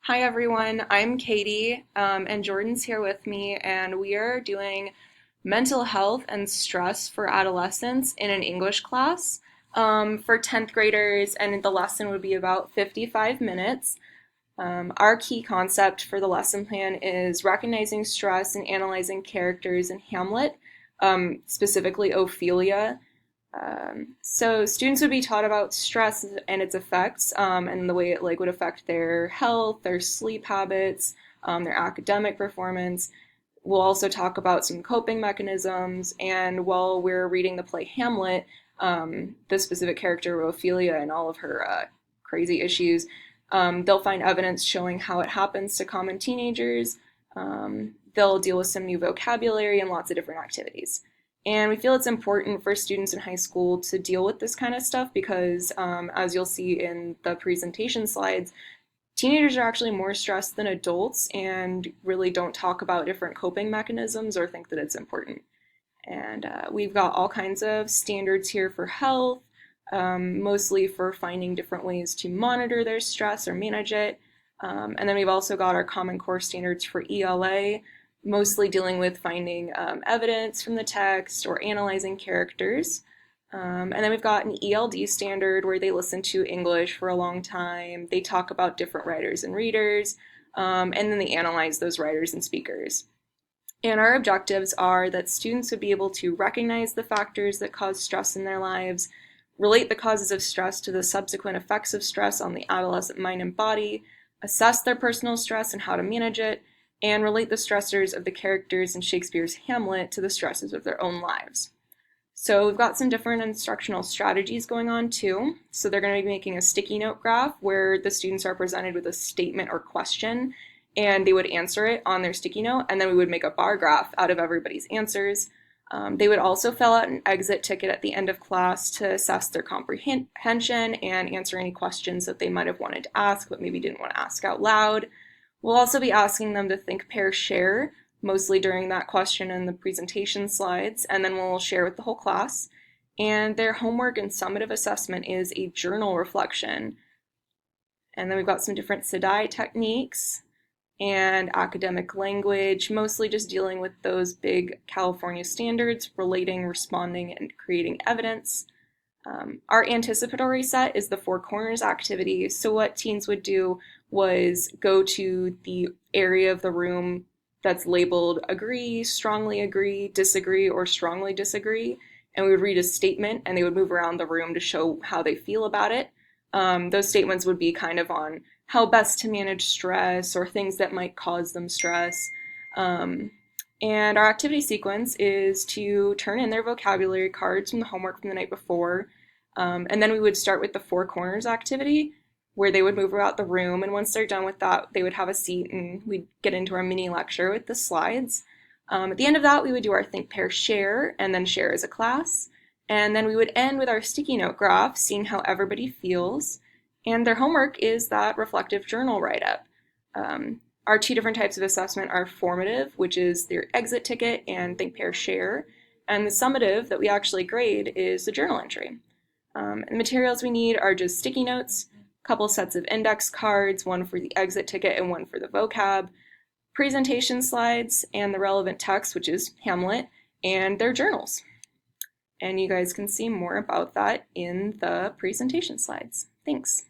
Hi everyone, I'm Katie, and Jordan's here with me, and we are doing mental health and stress for adolescents in an English class for 10th graders, and the lesson would be about 55 minutes. Our key concept for the lesson plan is recognizing stress and analyzing characters in Hamlet, specifically Ophelia. So students would be taught about stress and its effects, and the way it would affect their health, their sleep habits, their academic performance. We'll also talk about some coping mechanisms, and while we're reading the play Hamlet, the specific character of Ophelia and all of her crazy issues, they'll find evidence showing how it happens to common teenagers. They'll deal with some new vocabulary and lots of different activities. And we feel it's important for students in high school to deal with this kind of stuff because, as you'll see in the presentation slides, teenagers are actually more stressed than adults and really don't talk about different coping mechanisms or think that it's important. And we've got all kinds of standards here for health, mostly for finding different ways to monitor their stress or manage it. And then we've also got our Common Core standards for ELA, mostly dealing with finding evidence from the text or analyzing characters. And then we've got an ELD standard where they listen to English for a long time. They talk about different writers and readers, and then they analyze those writers and speakers. And our objectives are that students would be able to recognize the factors that cause stress in their lives, relate the causes of stress to the subsequent effects of stress on the adolescent mind and body, assess their personal stress and how to manage it, and relate the stressors of the characters in Shakespeare's Hamlet to the stresses of their own lives. So we've got some different instructional strategies going on too. So they're going to be making a sticky note graph where the students are presented with a statement or question and they would answer it on their sticky note, and then we would make a bar graph out of everybody's answers. They would also fill out an exit ticket at the end of class to assess their comprehension and answer any questions that they might have wanted to ask but maybe didn't want to ask out loud. We'll also be asking them to think, pair, share, mostly during that question and the presentation slides, and then we'll share with the whole class. And their homework and summative assessment is a journal reflection. And then we've got some different CDI techniques and academic language, mostly just dealing with those big California standards, relating, responding, and creating evidence. Our anticipatory set is the four corners activity. So what teens would do was go to the area of the room that's labeled agree, strongly agree, disagree, or strongly disagree, and we would read a statement and they would move around the room to show how they feel about it. Those statements would be kind of on how best to manage stress or things that might cause them stress. And our activity sequence is to turn in their vocabulary cards from the homework from the night before. And then we would start with the four corners activity where they would move about the room. And once they're done with that, they would have a seat and we'd get into our mini lecture with the slides. At the end of that, we would do our think, pair, share, and then share as a class. And then we would end with our sticky note graph, seeing how everybody feels. And their homework is that reflective journal write-up. Our two different types of assessment are formative, which is their exit ticket and think, pair, share. And the summative that we actually grade is the journal entry. And the materials we need are just sticky notes, a couple sets of index cards, one for the exit ticket and one for the vocab, presentation slides, and the relevant text, which is Hamlet, and their journals. And you guys can see more about that in the presentation slides. Thanks.